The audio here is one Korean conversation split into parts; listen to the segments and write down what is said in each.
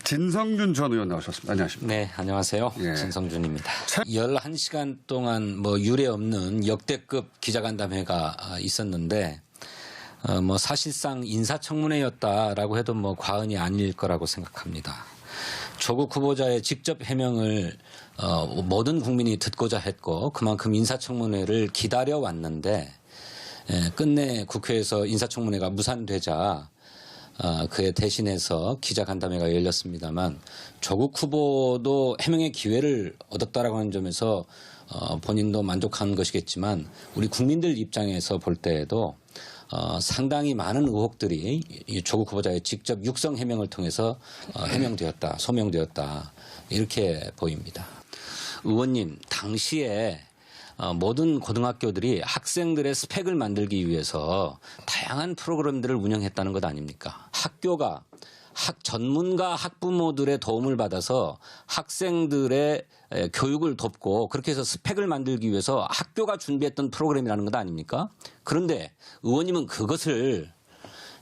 진성준 전 의원 나오셨습니다. 안녕하십니까? 네, 안녕하세요. 예. 진성준입니다. 11시간 동안 뭐 유례 없는 역대급 기자간담회가 있었는데 뭐 사실상 인사청문회였다라고 해도 뭐 과언이 아닐 거라고 생각합니다. 조국 후보자의 직접 해명을 모든 국민이 듣고자 했고 그만큼 인사청문회를 기다려왔는데 끝내 국회에서 인사청문회가 무산되자 그에 대신해서 기자간담회가 열렸습니다만 조국 후보도 해명의 기회를 얻었다라고 하는 점에서 본인도 만족한 것이겠지만 우리 국민들 입장에서 볼 때에도 상당히 많은 의혹들이 이 조국 후보자의 직접 육성 해명을 통해서 해명되었다, 소명되었다 이렇게 보입니다. 의원님, 당시에 모든 고등학교들이 학생들의 스펙을 만들기 위해서 다양한 프로그램들을 운영했다는 것 아닙니까? 학교가 전문가 학부모들의 도움을 받아서 학생들의 교육을 돕고 그렇게 해서 스펙을 만들기 위해서 학교가 준비했던 프로그램이라는 것 아닙니까? 그런데 의원님은 그것을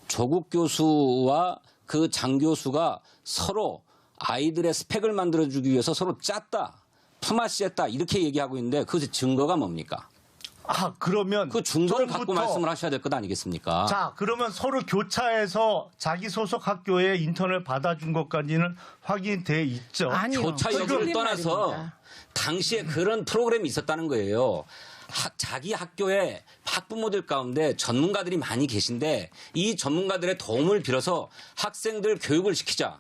조국 교수와 그 장 교수가 서로 아이들의 스펙을 만들어주기 위해서 서로 짰다. 품앗이했다 이렇게 얘기하고 있는데 그것의 증거가 뭡니까? 그러면 그 증거를 갖고 말씀을 하셔야 될 것 아니겠습니까? 자, 그러면 서로 교차해서 자기 소속 학교에 인턴을 받아준 것까지는 확인돼 있죠. 아니요. 교차 여부를 떠나서 말입니다. 당시에 그런 프로그램이 있었다는 거예요. 자기 학교에 학부모들 가운데 전문가들이 많이 계신데 이 전문가들의 도움을 빌어서 학생들 교육을 시키자.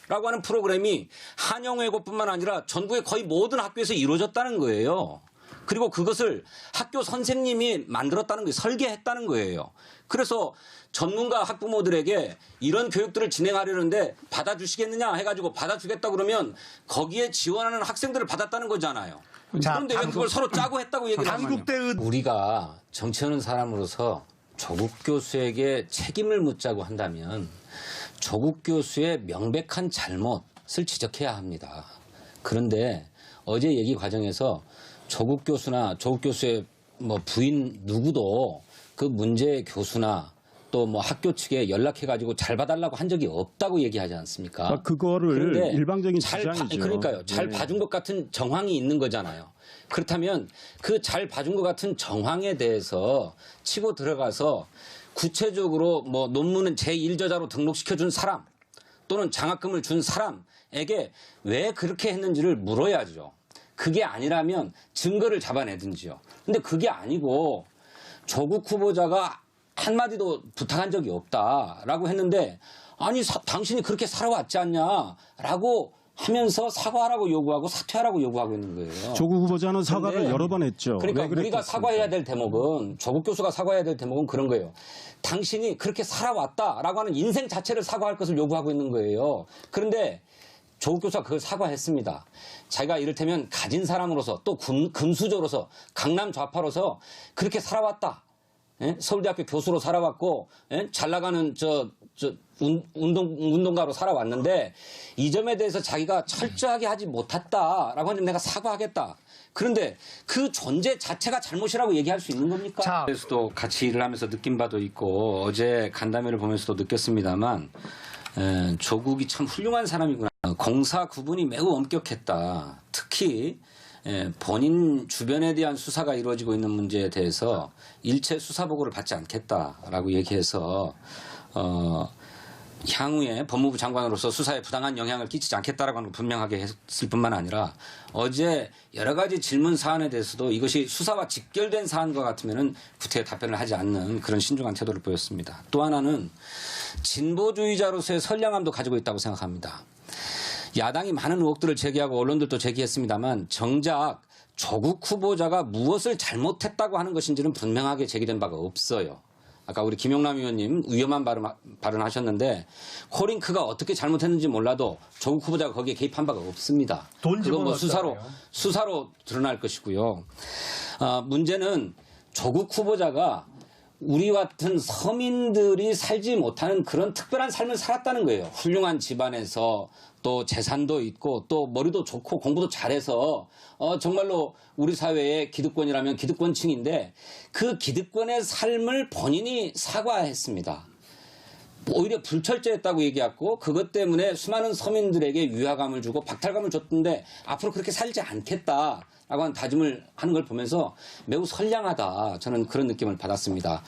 라고 하는 프로그램이 한영외고뿐만 아니라 전국의 거의 모든 학교에서 이루어졌다는 거예요. 그리고 그것을 학교 선생님이 만들었다는 거예요. 설계했다는 거예요. 그래서 전문가 학부모들에게 이런 교육들을 진행하려는데 받아주시겠느냐 해가지고 받아주겠다 그러면 거기에 지원하는 학생들을 받았다는 거잖아요. 그런데 왜 그걸 서로 짜고 했다고 얘기를 하냐면 우리가 정치하는 사람으로서 조국 교수에게 책임을 묻자고 한다면 조국 교수의 명백한 잘못을 지적해야 합니다. 그런데 어제 얘기 과정에서 조국 교수나 조국 교수의 뭐 부인 누구도 그 문제의 교수나 또 뭐 학교 측에 연락해가지고 잘 봐달라고 한 적이 없다고 얘기하지 않습니까? 그거를 일방적인 주장이죠. 그러니까요. 잘 봐준 것 같은 정황이 있는 거잖아요. 그렇다면 그 잘 봐준 것 같은 정황에 대해서 치고 들어가서 구체적으로 뭐 논문은 제1저자로 등록시켜준 사람 또는 장학금을 준 사람에게 왜 그렇게 했는지를 물어야죠. 그게 아니라면 증거를 잡아내든지요. 근데 그게 아니고 조국 후보자가 한마디도 부탁한 적이 없다라고 했는데 아니 당신이 그렇게 살아왔지 않냐라고 하면서 사과하라고 요구하고 사퇴하라고 요구하고 있는 거예요. 조국 후보자는 사과를 여러 번 했죠. 그러니까 우리가 사과해야 될 대목은 조국 교수가 사과해야 될 대목은 그런 거예요. 당신이 그렇게 살아왔다라고 하는 인생 자체를 사과할 것을 요구하고 있는 거예요. 그런데 조국 교수가 그걸 사과했습니다. 자기가 이를테면 가진 사람으로서 또 금수저로서 강남 좌파로서 그렇게 살아왔다. 예? 서울대학교 교수로 살아왔고 잘 나가는 운동가로 살아왔는데 이 점에 대해서 자기가 철저하게 하지 못했다라고 하면 내가 사과하겠다. 그런데 그 존재 자체가 잘못이라고 얘기할 수 있는 겁니까? 그래서도 같이 일을 하면서 느낀 바도 있고 어제 간담회를 보면서도 느꼈습니다만 조국이 참 훌륭한 사람이구나. 공사 구분이 매우 엄격했다. 특히 본인 주변에 대한 수사가 이루어지고 있는 문제에 대해서 일체 수사 보고를 받지 않겠다라고 얘기해서 향후에 법무부 장관으로서 수사에 부당한 영향을 끼치지 않겠다라고 하는 걸 분명하게 했을 뿐만 아니라 어제 여러 가지 질문 사안에 대해서도 이것이 수사와 직결된 사안과 같으면은 구태여 답변을 하지 않는 그런 신중한 태도를 보였습니다. 또 하나는 진보주의자로서의 선량함도 가지고 있다고 생각합니다. 야당이 많은 의혹들을 제기하고 언론들도 제기했습니다만 정작 조국 후보자가 무엇을 잘못했다고 하는 것인지는 분명하게 제기된 바가 없어요. 아까 우리 김용남 의원님 위험한 발언하셨는데 코링크가 어떻게 잘못했는지 몰라도 조국 후보자가 거기에 개입한 바가 없습니다. 그건 뭐 수사로 드러날 것이고요. 문제는 조국 후보자가 우리 같은 서민들이 살지 못하는 그런 특별한 삶을 살았다는 거예요. 훌륭한 집안에서 또 재산도 있고 또 머리도 좋고 공부도 잘해서 정말로 우리 사회의 기득권이라면 기득권층인데 그 기득권의 삶을 본인이 사과했습니다. 오히려 불철저했다고 얘기했고 그것 때문에 수많은 서민들에게 위화감을 주고 박탈감을 줬던데 앞으로 그렇게 살지 않겠다라고 하는 다짐을 하는 걸 보면서 매우 선량하다 저는 그런 느낌을 받았습니다.